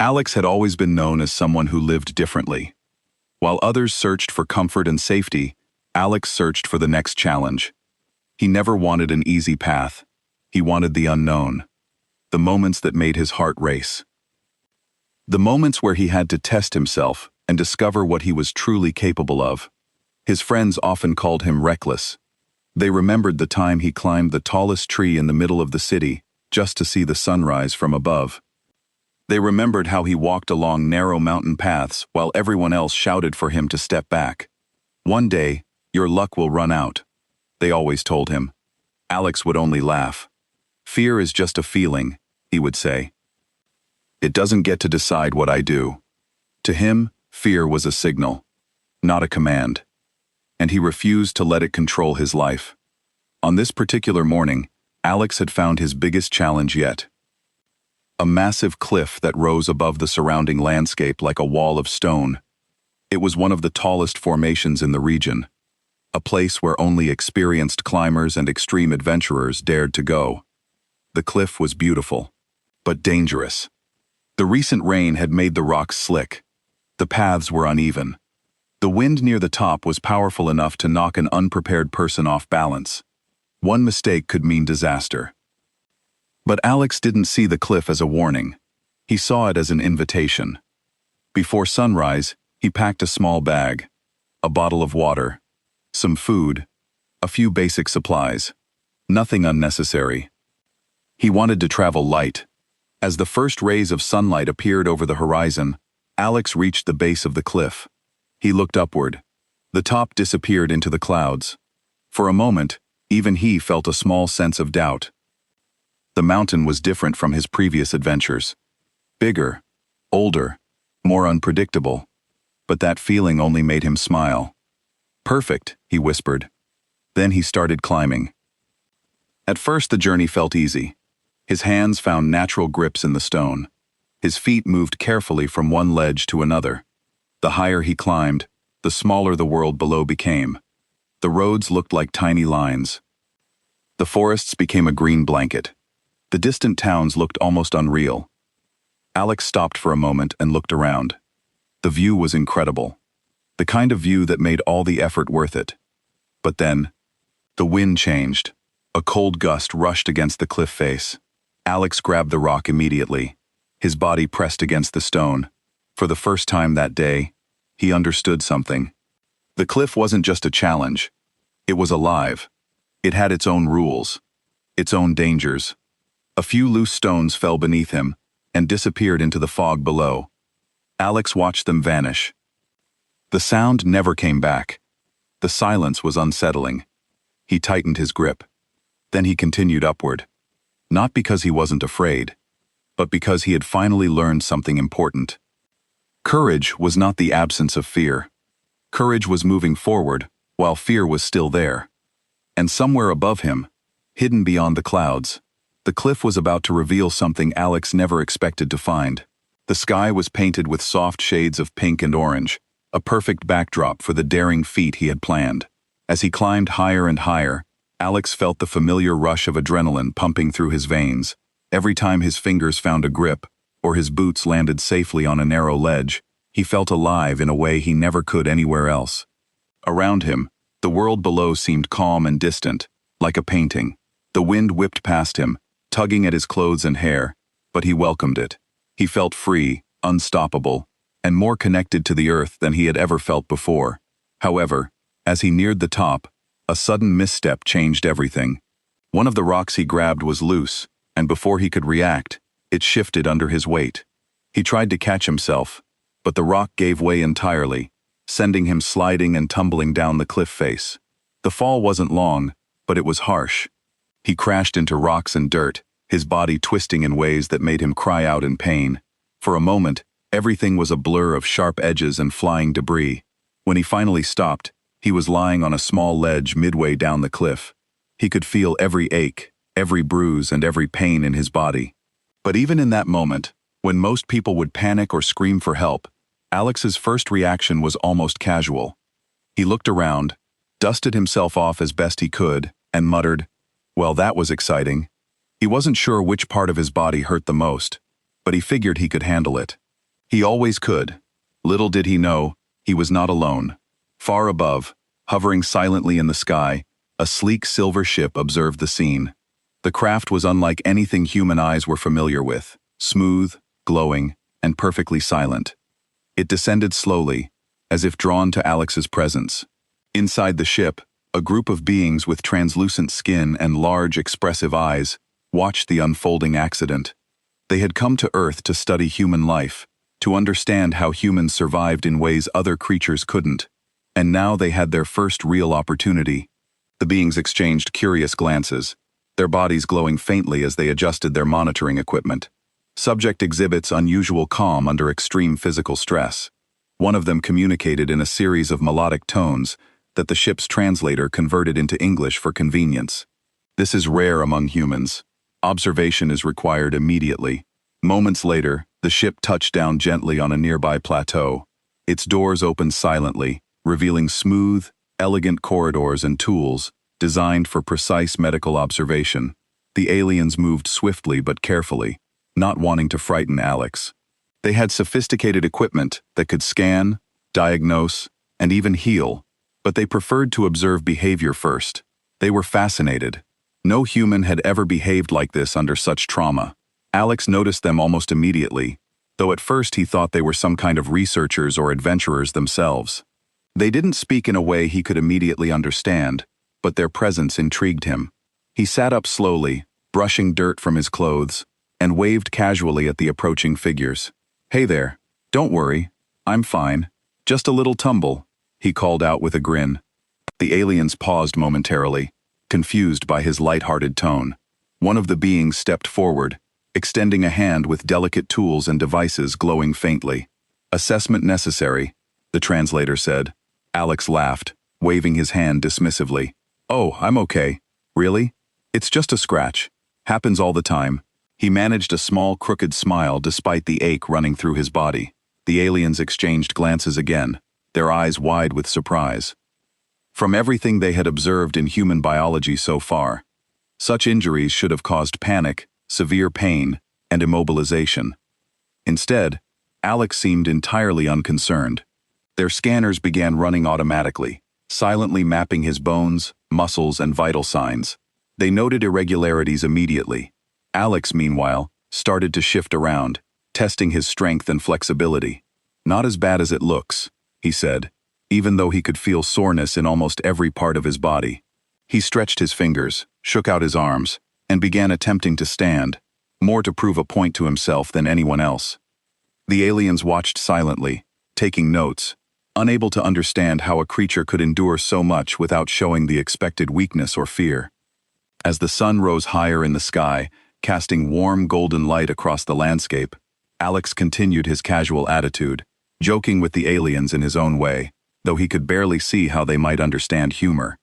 Alex had always been known as someone who lived differently. While others searched for comfort and safety, Alex searched for the next challenge. He never wanted an easy path. He wanted the unknown. The moments that made his heart race. The moments where he had to test himself and discover what he was truly capable of. His friends often called him reckless. They remembered the time he climbed the tallest tree in the middle of the city just to see the sunrise from above. They remembered how he walked along narrow mountain paths while everyone else shouted for him to step back. "One day, your luck will run out," they always told him. Alex would only laugh. "Fear is just a feeling," he would say. "It doesn't get to decide what I do." To him, fear was a signal, not a command. And he refused to let it control his life. On this particular morning, Alex had found his biggest challenge yet. A massive cliff that rose above the surrounding landscape like a wall of stone. It was one of the tallest formations in the region, a place where only experienced climbers and extreme adventurers dared to go. The cliff was beautiful, but dangerous. The recent rain had made the rocks slick. The paths were uneven. The wind near the top was powerful enough to knock an unprepared person off balance. One mistake could mean disaster. But Alex didn't see the cliff as a warning. He saw it as an invitation. Before sunrise, he packed a small bag, a bottle of water, some food, a few basic supplies. Nothing unnecessary. He wanted to travel light. As the first rays of sunlight appeared over the horizon, Alex reached the base of the cliff. He looked upward. The top disappeared into the clouds. For a moment, even he felt a small sense of doubt. The mountain was different from his previous adventures. Bigger, older, more unpredictable. But that feeling only made him smile. "Perfect," he whispered. Then he started climbing. At first the journey felt easy. His hands found natural grips in the stone. His feet moved carefully from one ledge to another. The higher he climbed, the smaller the world below became. The roads looked like tiny lines. The forests became a green blanket. The distant towns looked almost unreal. Alex stopped for a moment and looked around. The view was incredible. The kind of view that made all the effort worth it. But then, the wind changed. A cold gust rushed against the cliff face. Alex grabbed the rock immediately. His body pressed against the stone. For the first time that day, he understood something. The cliff wasn't just a challenge. It was alive. It had its own rules, its own dangers. A few loose stones fell beneath him and disappeared into the fog below. Alex watched them vanish. The sound never came back. The silence was unsettling. He tightened his grip. Then he continued upward. Not because he wasn't afraid, but because he had finally learned something important. Courage was not the absence of fear. Courage was moving forward, while fear was still there. And somewhere above him, hidden beyond the clouds, the cliff was about to reveal something Alex never expected to find. The sky was painted with soft shades of pink and orange, a perfect backdrop for the daring feat he had planned. As he climbed higher and higher, Alex felt the familiar rush of adrenaline pumping through his veins. Every time his fingers found a grip, or his boots landed safely on a narrow ledge, he felt alive in a way he never could anywhere else. Around him, the world below seemed calm and distant, like a painting. The wind whipped past him, tugging at his clothes and hair, but he welcomed it. He felt free, unstoppable, and more connected to the earth than he had ever felt before. However, as he neared the top, a sudden misstep changed everything. One of the rocks he grabbed was loose, and before he could react, it shifted under his weight. He tried to catch himself, but the rock gave way entirely, sending him sliding and tumbling down the cliff face. The fall wasn't long, but it was harsh. He crashed into rocks and dirt, his body twisting in ways that made him cry out in pain. For a moment, everything was a blur of sharp edges and flying debris. When he finally stopped, he was lying on a small ledge midway down the cliff. He could feel every ache, every bruise, and every pain in his body. But even in that moment, when most people would panic or scream for help, Alex's first reaction was almost casual. He looked around, dusted himself off as best he could, and muttered, "Well, that was exciting." He wasn't sure which part of his body hurt the most, but he figured he could handle it. He always could. Little did he know, he was not alone. Far above, hovering silently in the sky, a sleek silver ship observed the scene. The craft was unlike anything human eyes were familiar with, smooth, glowing, and perfectly silent. It descended slowly, as if drawn to Alex's presence. Inside the ship, a group of beings with translucent skin and large, expressive eyes watched the unfolding accident. They had come to Earth to study human life, to understand how humans survived in ways other creatures couldn't. And now they had their first real opportunity. The beings exchanged curious glances, their bodies glowing faintly as they adjusted their monitoring equipment. Subject exhibits unusual calm under extreme physical stress. One of them communicated in a series of melodic tones that the ship's translator converted into English for convenience. This is rare among humans. Observation is required immediately. Moments later, the ship touched down gently on a nearby plateau. Its doors opened silently, revealing smooth, elegant corridors and tools designed for precise medical observation. The aliens moved swiftly but carefully, not wanting to frighten Alex. They had sophisticated equipment that could scan, diagnose, and even heal, but they preferred to observe behavior first. They were fascinated. No human had ever behaved like this under such trauma. Alex noticed them almost immediately, though at first he thought they were some kind of researchers or adventurers themselves. They didn't speak in a way he could immediately understand, but their presence intrigued him. He sat up slowly, brushing dirt from his clothes, and waved casually at the approaching figures. "Hey there, don't worry, I'm fine. Just a little tumble," he called out with a grin. The aliens paused momentarily, confused by his light-hearted tone. One of the beings stepped forward, extending a hand with delicate tools and devices glowing faintly. "Assessment necessary," the translator said. Alex laughed, waving his hand dismissively. "Oh, I'm okay. Really? It's just a scratch. Happens all the time." He managed a small crooked smile despite the ache running through his body. The aliens exchanged glances again, their eyes wide with surprise. From everything they had observed in human biology so far, such injuries should have caused panic, severe pain, and immobilization. Instead, Alex seemed entirely unconcerned. Their scanners began running automatically, silently mapping his bones, muscles, and vital signs. They noted irregularities immediately. Alex, meanwhile, started to shift around, testing his strength and flexibility. "Not as bad as it looks," he said, even though he could feel soreness in almost every part of his body. He stretched his fingers, shook out his arms, and began attempting to stand, more to prove a point to himself than anyone else. The aliens watched silently, taking notes, unable to understand how a creature could endure so much without showing the expected weakness or fear. As the sun rose higher in the sky, casting warm golden light across the landscape, Alex continued his casual attitude, joking with the aliens in his own way, though he could barely see how they might understand humor.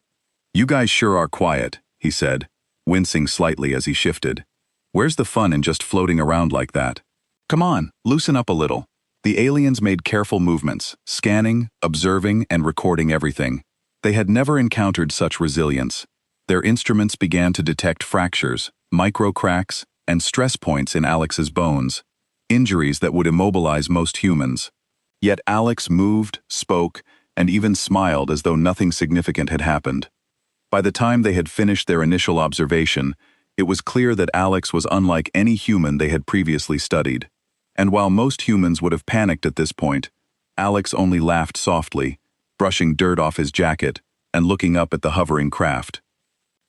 "You guys sure are quiet," he said, wincing slightly as he shifted. "Where's the fun in just floating around like that? Come on, loosen up a little." The aliens made careful movements, scanning, observing, and recording everything. They had never encountered such resilience. Their instruments began to detect fractures, micro cracks, and stress points in Alex's bones, injuries that would immobilize most humans. Yet Alex moved, spoke, and even smiled as though nothing significant had happened. By the time they had finished their initial observation, it was clear that Alex was unlike any human they had previously studied. And while most humans would have panicked at this point, Alex only laughed softly, brushing dirt off his jacket and looking up at the hovering craft.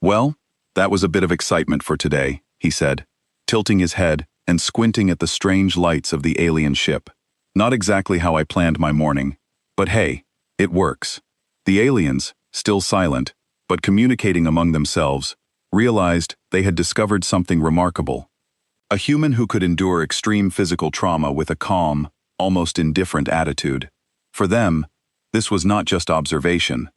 "Well, that was a bit of excitement for today," he said, tilting his head and squinting at the strange lights of the alien ship. "Not exactly how I planned my morning, but hey, it works." The aliens, still silent, but communicating among themselves, realized they had discovered something remarkable. A human who could endure extreme physical trauma with a calm, almost indifferent attitude. For them, this was not just observation.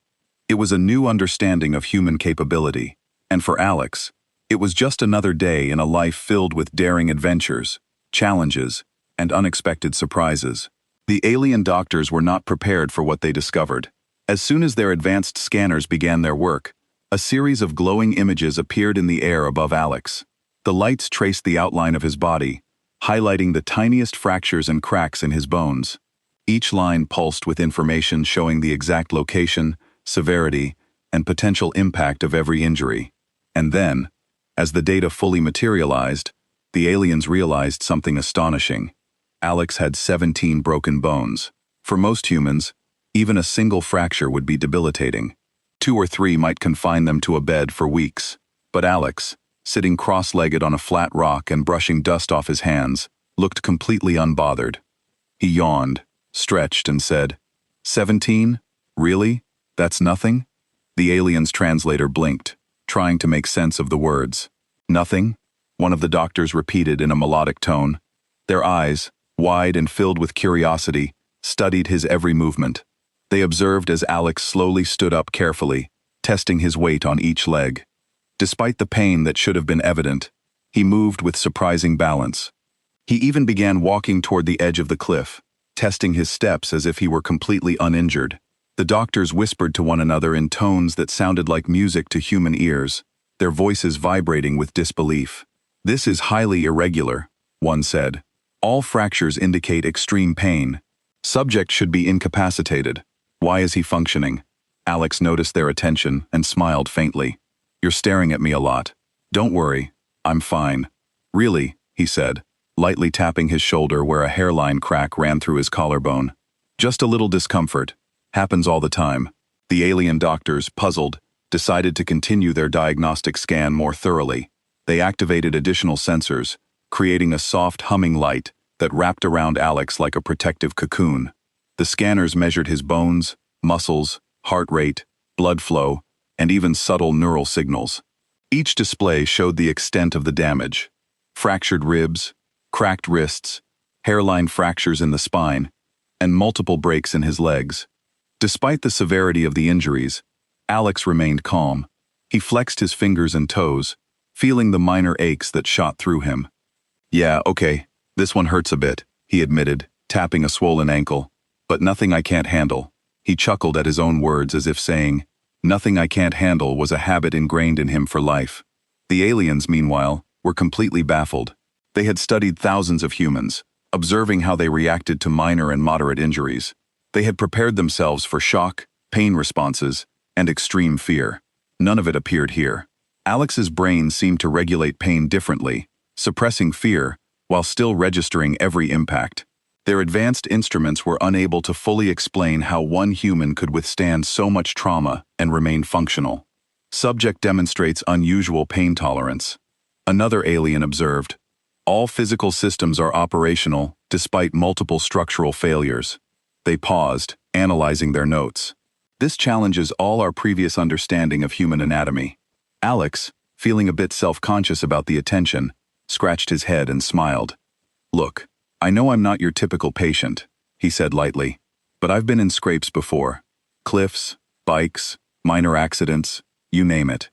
It was a new understanding of human capability. And for Alex, it was just another day in a life filled with daring adventures, challenges, and unexpected surprises. The alien doctors were not prepared for what they discovered. As soon as their advanced scanners began their work, a series of glowing images appeared in the air above Alex. The lights traced the outline of his body, highlighting the tiniest fractures and cracks in his bones. Each line pulsed with information showing the exact location, severity, and potential impact of every injury. And then, as the data fully materialized, the aliens realized something astonishing. Alex had 17 broken bones. For most humans, even a single fracture would be debilitating. 2 or 3 might confine them to a bed for weeks. But Alex, sitting cross-legged on a flat rock and brushing dust off his hands, looked completely unbothered. He yawned, stretched, and said, 17? Really? That's nothing? The alien's translator blinked, trying to make sense of the words. Nothing? One of the doctors repeated in a melodic tone. Their eyes, wide and filled with curiosity, studied his every movement. They observed as Alex slowly stood up carefully, testing his weight on each leg. Despite the pain that should have been evident, he moved with surprising balance. He even began walking toward the edge of the cliff, testing his steps as if he were completely uninjured. The doctors whispered to one another in tones that sounded like music to human ears, their voices vibrating with disbelief. "This is highly irregular," one said. "All fractures indicate extreme pain. Subject should be incapacitated. Why is he functioning?" Alex noticed their attention and smiled faintly. "You're staring at me a lot. Don't worry, I'm fine." "Really?" he said, lightly tapping his shoulder where a hairline crack ran through his collarbone. "Just a little discomfort. Happens all the time." The alien doctors, puzzled, decided to continue their diagnostic scan more thoroughly. They activated additional sensors, creating a soft humming light that wrapped around Alex like a protective cocoon. The scanners measured his bones, muscles, heart rate, blood flow, and even subtle neural signals. Each display showed the extent of the damage: fractured ribs, cracked wrists, hairline fractures in the spine, and multiple breaks in his legs. Despite the severity of the injuries, Alex remained calm. He flexed his fingers and toes, feeling the minor aches that shot through him. "Yeah, okay, this one hurts a bit," he admitted, tapping a swollen ankle. "But nothing I can't handle." He chuckled at his own words as if saying, "Nothing I can't handle" was a habit ingrained in him for life. The aliens, meanwhile, were completely baffled. They had studied thousands of humans, observing how they reacted to minor and moderate injuries. They had prepared themselves for shock, pain responses, and extreme fear. None of it appeared here. Alex's brain seemed to regulate pain differently, suppressing fear while still registering every impact. Their advanced instruments were unable to fully explain how one human could withstand so much trauma and remain functional. Subject demonstrates unusual pain tolerance. Another alien observed, "All physical systems are operational despite multiple structural failures." They paused, analyzing their notes. This challenges all our previous understanding of human anatomy. Alex, feeling a bit self-conscious about the attention, scratched his head and smiled. "Look, I know I'm not your typical patient," he said lightly, "but I've been in scrapes before. Cliffs, bikes, minor accidents, you name it.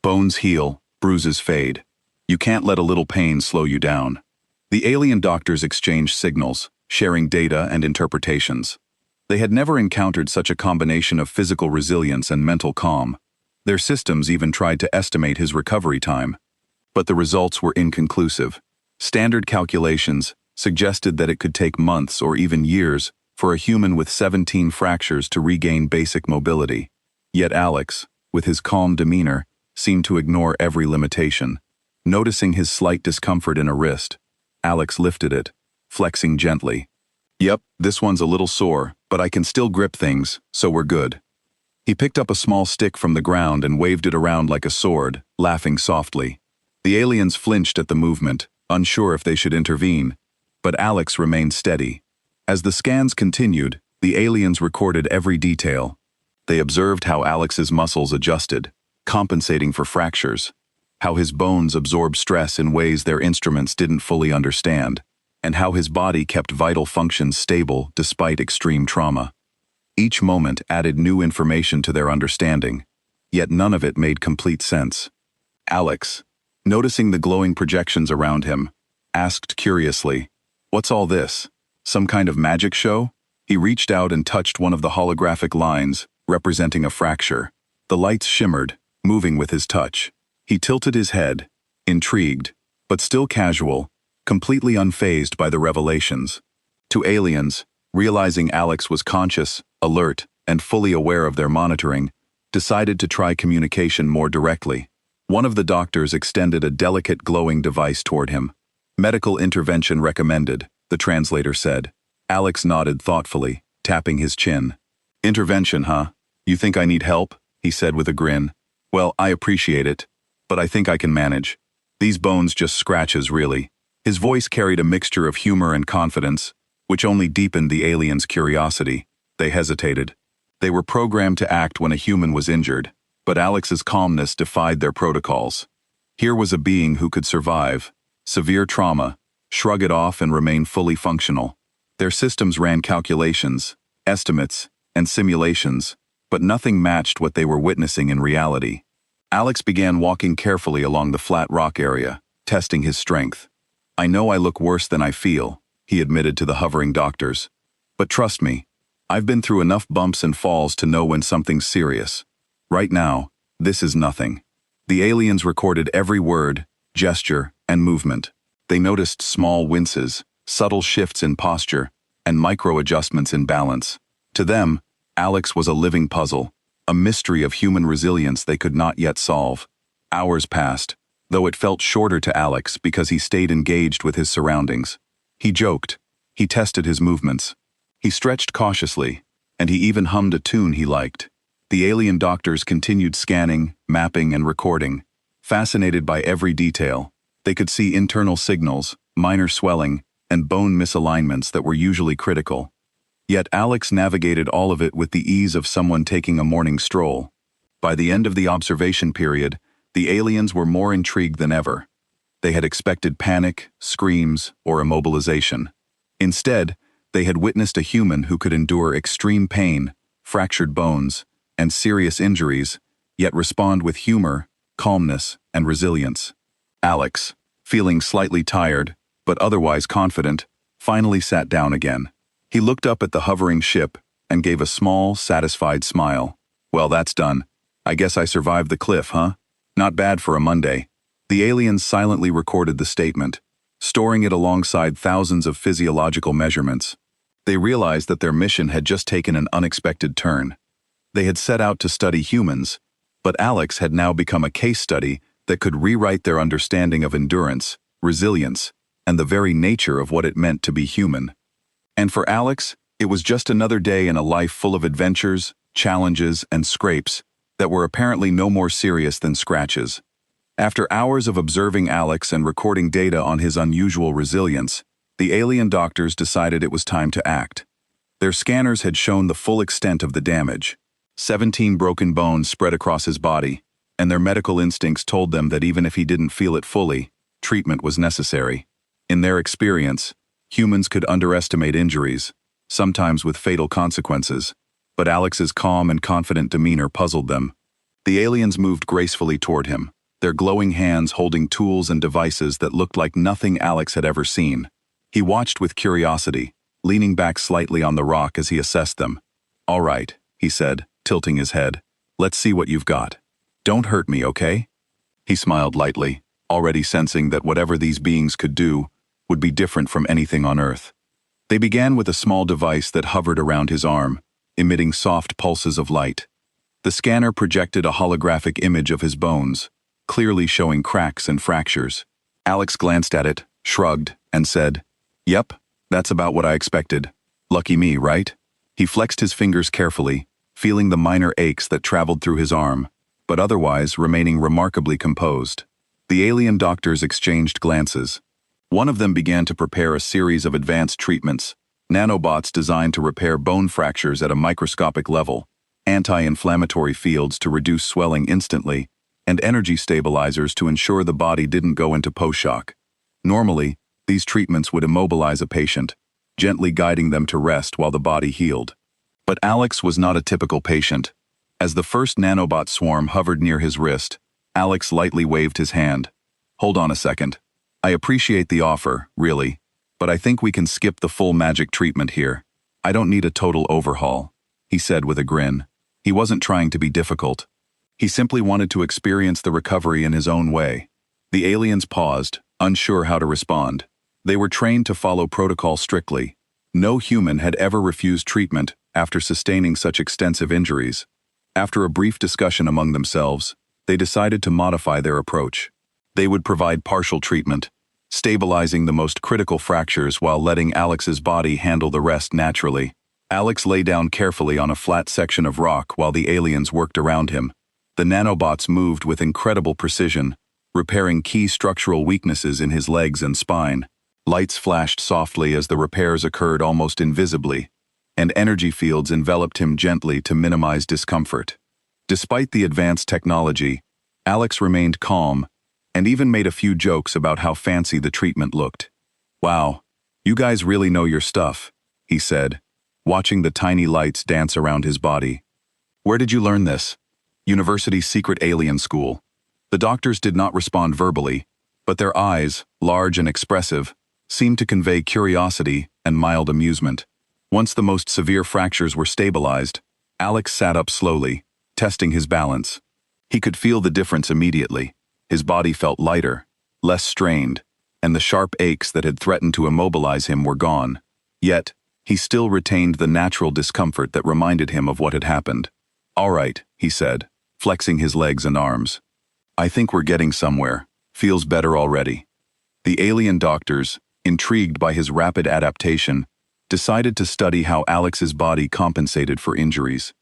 Bones heal, bruises fade. You can't let a little pain slow you down." The alien doctors exchanged signals, sharing data and interpretations. They had never encountered such a combination of physical resilience and mental calm. Their systems even tried to estimate his recovery time. But the results were inconclusive. Standard calculations suggested that it could take months or even years for a human with 17 fractures to regain basic mobility. Yet Alex, with his calm demeanor, seemed to ignore every limitation. Noticing his slight discomfort in a wrist, Alex lifted it, flexing gently. "Yep, this one's a little sore, but I can still grip things, so we're good." He picked up a small stick from the ground and waved it around like a sword, laughing softly. The aliens flinched at the movement, unsure if they should intervene, but Alex remained steady. As the scans continued, the aliens recorded every detail. They observed how Alex's muscles adjusted, compensating for fractures, how his bones absorbed stress in ways their instruments didn't fully understand, and how his body kept vital functions stable despite extreme trauma. Each moment added new information to their understanding, yet none of it made complete sense. Alex, noticing the glowing projections around him, asked curiously, "What's all this? Some kind of magic show?" He reached out and touched one of the holographic lines, representing a fracture. The lights shimmered, moving with his touch. He tilted his head, intrigued, but still casual, completely unfazed by the revelations. To aliens, realizing Alex was conscious, alert, and fully aware of their monitoring, decided to try communication more directly. One of the doctors extended a delicate glowing device toward him. "Medical intervention recommended," the translator said. Alex nodded thoughtfully, tapping his chin. "Intervention, huh? You think I need help?" he said with a grin. "Well, I appreciate it, but I think I can manage. These bones just scratches, really." His voice carried a mixture of humor and confidence, which only deepened the aliens' curiosity. They hesitated. They were programmed to act when a human was injured, but Alex's calmness defied their protocols. Here was a being who could survive severe trauma, shrug it off and remain fully functional. Their systems ran calculations, estimates, and simulations, but nothing matched what they were witnessing in reality. Alex began walking carefully along the flat rock area, testing his strength. "I know I look worse than I feel," he admitted to the hovering doctors. "But trust me, I've been through enough bumps and falls to know when something's serious. Right now, this is nothing." The aliens recorded every word, gesture, and movement. They noticed small winces, subtle shifts in posture, and micro-adjustments in balance. To them, Alex was a living puzzle, a mystery of human resilience they could not yet solve. Hours passed, though it felt shorter to Alex because he stayed engaged with his surroundings. He joked. He tested his movements. He stretched cautiously, and he even hummed a tune he liked. The alien doctors continued scanning, mapping, and recording. Fascinated by every detail, they could see internal signals, minor swelling, and bone misalignments that were usually critical. Yet Alex navigated all of it with the ease of someone taking a morning stroll. By the end of the observation period, the aliens were more intrigued than ever. They had expected panic, screams, or immobilization. Instead, they had witnessed a human who could endure extreme pain, fractured bones, and serious injuries, yet respond with humor, calmness, and resilience. Alex, feeling slightly tired, but otherwise confident, finally sat down again. He looked up at the hovering ship and gave a small, satisfied smile. "Well, that's done. I guess I survived the cliff, huh? Not bad for a Monday." The aliens silently recorded the statement, storing it alongside thousands of physiological measurements. They realized that their mission had just taken an unexpected turn. They had set out to study humans, but Alex had now become a case study that could rewrite their understanding of endurance, resilience, and the very nature of what it meant to be human. And for Alex, it was just another day in a life full of adventures, challenges, and scrapes that were apparently no more serious than scratches. After hours of observing Alex and recording data on his unusual resilience, the alien doctors decided it was time to act. Their scanners had shown the full extent of the damage. 17 broken bones spread across his body, and their medical instincts told them that even if he didn't feel it fully, treatment was necessary. In their experience, humans could underestimate injuries, sometimes with fatal consequences, but Alex's calm and confident demeanor puzzled them. The aliens moved gracefully toward him, their glowing hands holding tools and devices that looked like nothing Alex had ever seen. He watched with curiosity, leaning back slightly on the rock as he assessed them. "All right," he said, tilting his head. "Let's see what you've got. Don't hurt me, okay?" He smiled lightly, already sensing that whatever these beings could do would be different from anything on Earth. They began with a small device that hovered around his arm, emitting soft pulses of light. The scanner projected a holographic image of his bones, clearly showing cracks and fractures. Alex glanced at it, shrugged, and said, "Yep, that's about what I expected. Lucky me, right?" He flexed his fingers carefully, feeling the minor aches that traveled through his arm, but otherwise remaining remarkably composed. The alien doctors exchanged glances. One of them began to prepare a series of advanced treatments, nanobots designed to repair bone fractures at a microscopic level, anti-inflammatory fields to reduce swelling instantly, and energy stabilizers to ensure the body didn't go into post-shock. Normally, these treatments would immobilize a patient, gently guiding them to rest while the body healed. But Alex was not a typical patient. As the first nanobot swarm hovered near his wrist, Alex lightly waved his hand. "Hold on a second. I appreciate the offer, really, but I think we can skip the full magic treatment here. I don't need a total overhaul," he said with a grin. He wasn't trying to be difficult. He simply wanted to experience the recovery in his own way. The aliens paused, unsure how to respond. They were trained to follow protocol strictly. No human had ever refused treatment after sustaining such extensive injuries. After a brief discussion among themselves, they decided to modify their approach. They would provide partial treatment, stabilizing the most critical fractures while letting Alex's body handle the rest naturally. Alex lay down carefully on a flat section of rock while the aliens worked around him. The nanobots moved with incredible precision, repairing key structural weaknesses in his legs and spine. Lights flashed softly as the repairs occurred almost invisibly, and energy fields enveloped him gently to minimize discomfort. Despite the advanced technology, Alex remained calm and even made a few jokes about how fancy the treatment looked. "Wow, you guys really know your stuff," he said, watching the tiny lights dance around his body. "Where did you learn this?" "University's secret alien school." The doctors did not respond verbally, but their eyes, large and expressive, seemed to convey curiosity and mild amusement. Once the most severe fractures were stabilized, Alex sat up slowly, testing his balance. He could feel the difference immediately. His body felt lighter, less strained, and the sharp aches that had threatened to immobilize him were gone. Yet, he still retained the natural discomfort that reminded him of what had happened. "All right," he said, flexing his legs and arms. "I think we're getting somewhere. Feels better already." The alien doctors, intrigued by his rapid adaptation, decided to study how Alex's body compensated for injuries.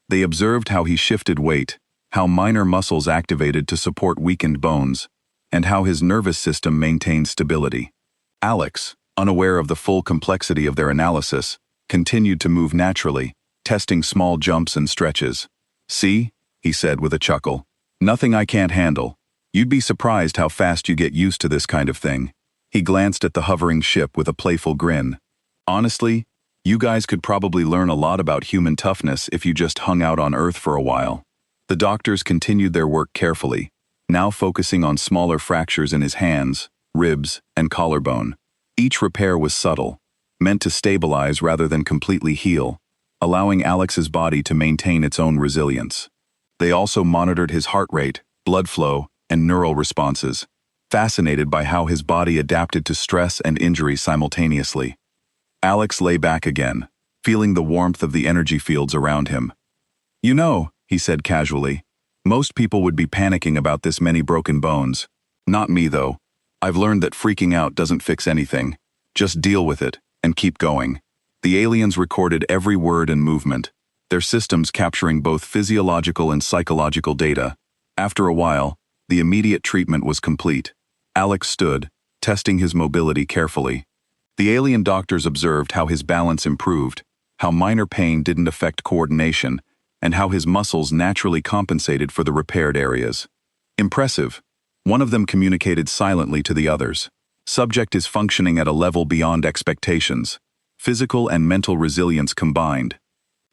They observed how he shifted weight, how minor muscles activated to support weakened bones, and how his nervous system maintained stability. Alex, unaware of the full complexity of their analysis, continued to move naturally, testing small jumps and stretches. "See," he said with a chuckle, "nothing I can't handle. You'd be surprised how fast you get used to this kind of thing." He glanced at the hovering ship with a playful grin. "Honestly, you guys could probably learn a lot about human toughness if you just hung out on Earth for a while." The doctors continued their work carefully, now focusing on smaller fractures in his hands, ribs, and collarbone. Each repair was subtle, meant to stabilize rather than completely heal, allowing Alex's body to maintain its own resilience. They also monitored his heart rate, blood flow, and neural responses, fascinated by how his body adapted to stress and injury simultaneously. Alex lay back again, feeling the warmth of the energy fields around him. "You know," he said casually, "most people would be panicking about this many broken bones. Not me, though. I've learned that freaking out doesn't fix anything. Just deal with it and keep going." The aliens recorded every word and movement, their systems capturing both physiological and psychological data. After a while, the immediate treatment was complete. Alex stood, testing his mobility carefully. The alien doctors observed how his balance improved, how minor pain didn't affect coordination, and how his muscles naturally compensated for the repaired areas. "Impressive." One of them communicated silently to the others. "Subject is functioning at a level beyond expectations. Physical and mental resilience combined."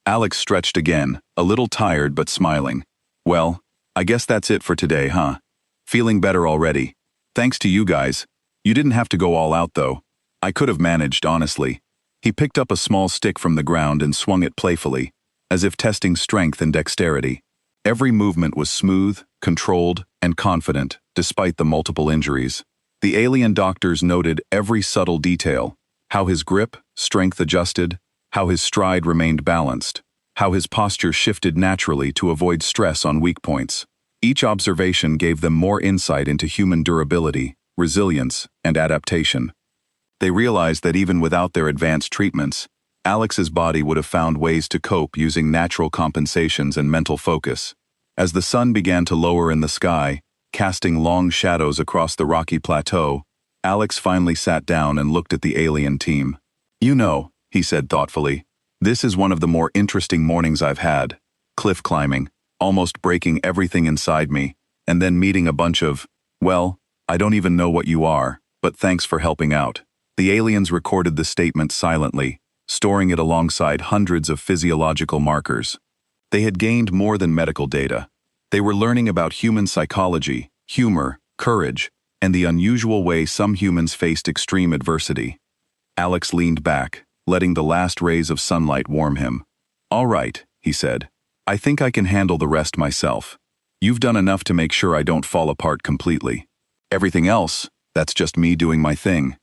Alex stretched again, a little tired but smiling. "Well, I guess that's it for today, huh? Feeling better already. Thanks to you guys. You didn't have to go all out, though. I could have managed, honestly." He picked up a small stick from the ground and swung it playfully, as if testing strength and dexterity. Every movement was smooth, controlled, and confident, despite the multiple injuries. The alien doctors noted every subtle detail: how his grip, strength adjusted, how his stride remained balanced, how his posture shifted naturally to avoid stress on weak points. Each observation gave them more insight into human durability, resilience, and adaptation. They realized that even without their advanced treatments, Alex's body would have found ways to cope using natural compensations and mental focus. As the sun began to lower in the sky, casting long shadows across the rocky plateau, Alex finally sat down and looked at the alien team. "You know," he said thoughtfully, "this is one of the more interesting mornings I've had. Cliff climbing, almost breaking everything inside me, and then meeting a bunch of, well, I don't even know what you are, but thanks for helping out." The aliens recorded the statement silently, storing it alongside hundreds of physiological markers. They had gained more than medical data. They were learning about human psychology, humor, courage, and the unusual way some humans faced extreme adversity. Alex leaned back, letting the last rays of sunlight warm him. "All right," he said. "I think I can handle the rest myself. You've done enough to make sure I don't fall apart completely. Everything else, that's just me doing my thing."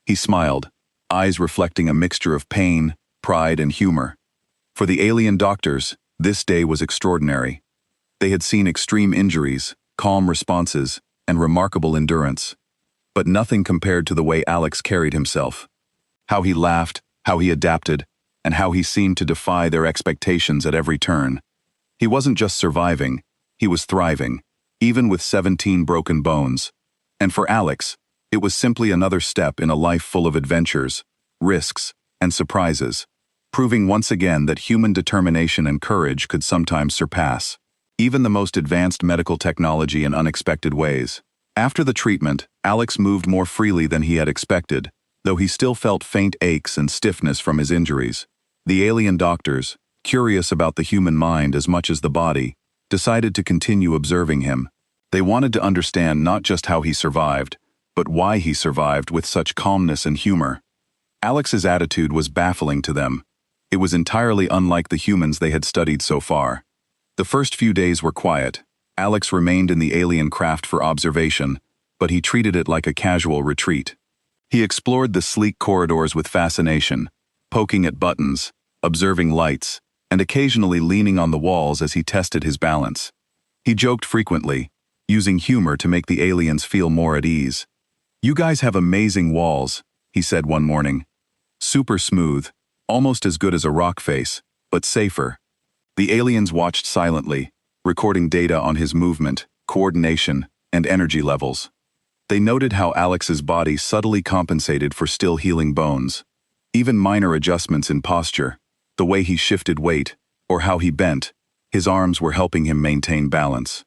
He smiled, eyes reflecting a mixture of pain, pride, and humor. For the alien doctors, this day was extraordinary. They had seen extreme injuries, calm responses, and remarkable endurance. But nothing compared to the way Alex carried himself. How he laughed, how he adapted, and how he seemed to defy their expectations at every turn. He wasn't just surviving, he was thriving, even with 17 broken bones. And for Alex, it was simply another step in a life full of adventures, risks, and surprises, proving once again that human determination and courage could sometimes surpass even the most advanced medical technology in unexpected ways. After the treatment, Alex moved more freely than he had expected, though he still felt faint aches and stiffness from his injuries. The alien doctors, curious about the human mind as much as the body, decided to continue observing him. They wanted to understand not just how he survived, but why he survived with such calmness and humor. Alex's attitude was baffling to them. It was entirely unlike the humans they had studied so far. The first few days were quiet. Alex remained in the alien craft for observation, but he treated it like a casual retreat. He explored the sleek corridors with fascination, poking at buttons, observing lights, and occasionally leaning on the walls as he tested his balance. He joked frequently, using humor to make the aliens feel more at ease. "You guys have amazing walls," he said one morning. "Super smooth, almost as good as a rock face, but safer." The aliens watched silently, recording data on his movement, coordination, and energy levels. They noted how Alex's body subtly compensated for still healing bones. Even minor adjustments in posture, the way he shifted weight, or how he bent, his arms were helping him maintain balance.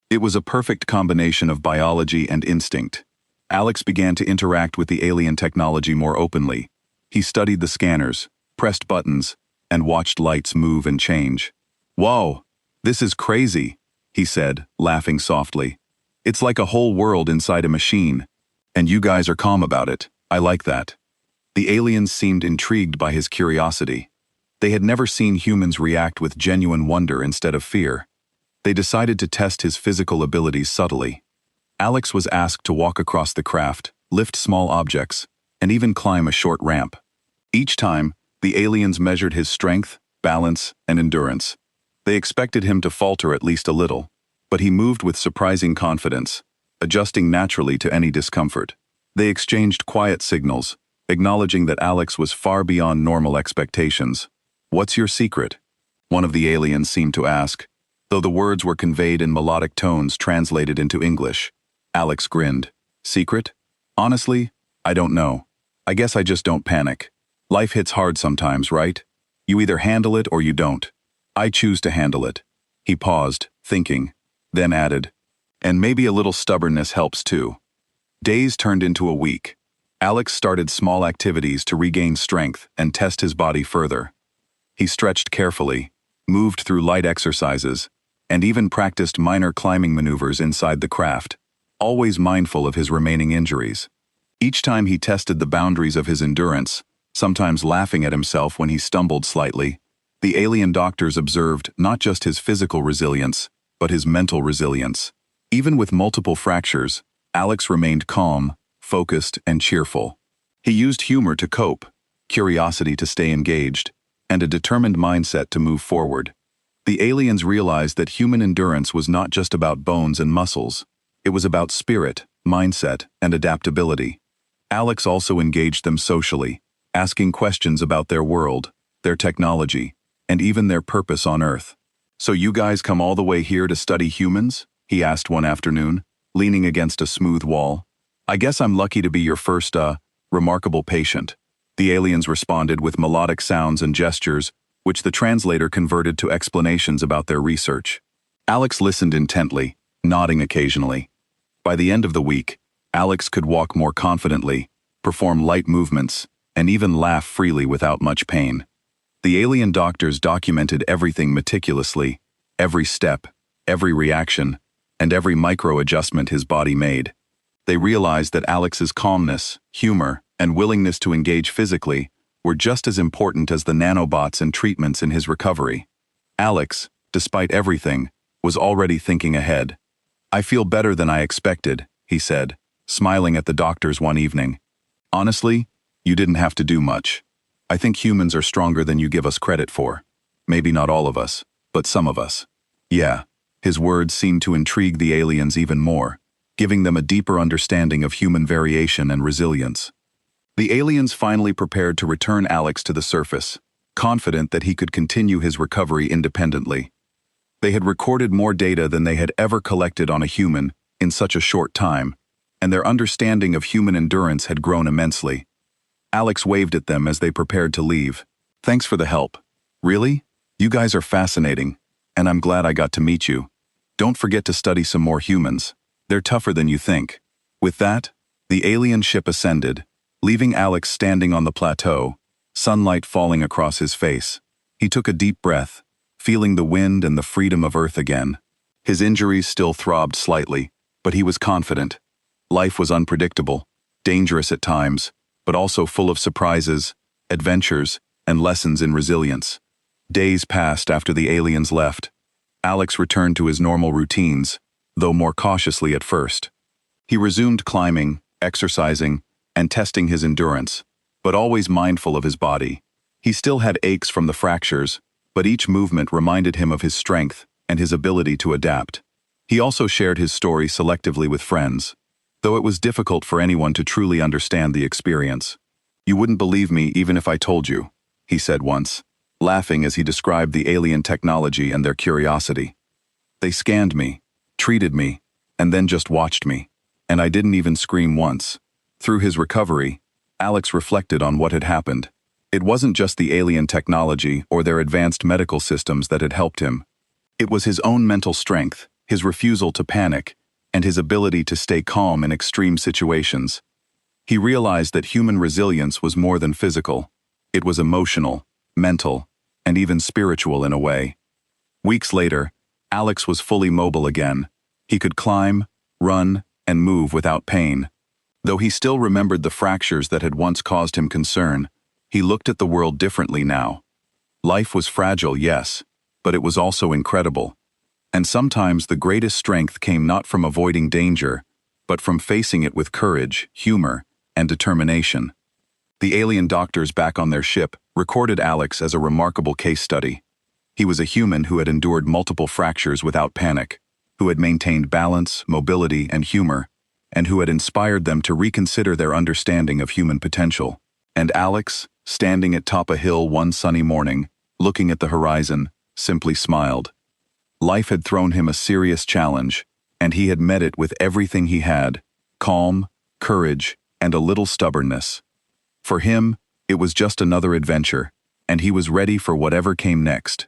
It was a perfect combination of biology and instinct. Alex began to interact with the alien technology more openly. He studied the scanners, pressed buttons, and watched lights move and change. "Whoa, this is crazy," he said, laughing softly. "It's like a whole world inside a machine. And you guys are calm about it. I like that." The aliens seemed intrigued by his curiosity. They had never seen humans react with genuine wonder instead of fear. They decided to test his physical abilities subtly. Alex was asked to walk across the craft, lift small objects, and even climb a short ramp. Each time, the aliens measured his strength, balance, and endurance. They expected him to falter at least a little, but he moved with surprising confidence, adjusting naturally to any discomfort. They exchanged quiet signals, acknowledging that Alex was far beyond normal expectations. "What's your secret?" one of the aliens seemed to ask, though the words were conveyed in melodic tones translated into English. Alex grinned. "Secret? Honestly, I don't know. I guess I just don't panic. Life hits hard sometimes, right? You either handle it or you don't. I choose to handle it." He paused, thinking, then added, "And maybe a little stubbornness helps too." Days turned into a week. Alex started small activities to regain strength and test his body further. He stretched carefully, moved through light exercises, and even practiced minor climbing maneuvers inside the craft, always mindful of his remaining injuries. Each time he tested the boundaries of his endurance, sometimes laughing at himself when he stumbled slightly, the alien doctors observed not just his physical resilience, but his mental resilience. Even with multiple fractures, Alex remained calm, focused, and cheerful. He used humor to cope, curiosity to stay engaged, and a determined mindset to move forward. The aliens realized that human endurance was not just about bones and muscles. It was about spirit, mindset, and adaptability. Alex also engaged them socially, asking questions about their world, their technology, and even their purpose on Earth. "So you guys come all the way here to study humans?" he asked one afternoon, leaning against a smooth wall. "I guess I'm lucky to be your first, remarkable patient." The aliens responded with melodic sounds and gestures, which the translator converted to explanations about their research. Alex listened intently, nodding occasionally. By the end of the week, Alex could walk more confidently, perform light movements, and even laugh freely without much pain. The alien doctors documented everything meticulously, every step, every reaction, and every micro-adjustment his body made. They realized that Alex's calmness, humor, and willingness to engage physically were just as important as the nanobots and treatments in his recovery. Alex, despite everything, was already thinking ahead. "I feel better than I expected," he said, smiling at the doctors one evening. Honestly, you didn't have to do much. I think humans are stronger than you give us credit for. Maybe not all of us, but some of us. Yeah, his words seemed to intrigue the aliens even more, giving them a deeper understanding of human variation and resilience. The aliens finally prepared to return Alex to the surface, confident that he could continue his recovery independently. They had recorded more data than they had ever collected on a human in such a short time, and their understanding of human endurance had grown immensely. Alex waved at them as they prepared to leave. Thanks for the help. Really? You guys are fascinating, and I'm glad I got to meet you. Don't forget to study some more humans. They're tougher than you think. With that, the alien ship ascended, leaving Alex standing on the plateau, sunlight falling across his face. He took a deep breath, feeling the wind and the freedom of Earth again. His injuries still throbbed slightly, but he was confident. Life was unpredictable, dangerous at times, but also full of surprises, adventures, and lessons in resilience. Days passed after the aliens left. Alex returned to his normal routines, though more cautiously at first. He resumed climbing, exercising, and testing his endurance, but always mindful of his body. He still had aches from the fractures, but each movement reminded him of his strength and his ability to adapt. He also shared his story selectively with friends, though it was difficult for anyone to truly understand the experience. "You wouldn't believe me even if I told you," he said once, laughing as he described the alien technology and their curiosity. "They scanned me, treated me, and then just watched me, and I didn't even scream once." Through his recovery, Alex reflected on what had happened. It wasn't just the alien technology or their advanced medical systems that had helped him. It was his own mental strength, his refusal to panic, and his ability to stay calm in extreme situations. He realized that human resilience was more than physical. It was emotional, mental, and even spiritual in a way. Weeks later, Alex was fully mobile again. He could climb, run, and move without pain. Though he still remembered the fractures that had once caused him concern, he looked at the world differently now. Life was fragile, yes, but it was also incredible. And sometimes the greatest strength came not from avoiding danger, but from facing it with courage, humor, and determination. The alien doctors back on their ship recorded Alex as a remarkable case study. He was a human who had endured multiple fractures without panic, who had maintained balance, mobility, and humor, and who had inspired them to reconsider their understanding of human potential. And Alex, standing atop a hill one sunny morning, looking at the horizon, simply smiled. Life had thrown him a serious challenge, and he had met it with everything he had: calm, courage, and a little stubbornness. For him, it was just another adventure, and he was ready for whatever came next.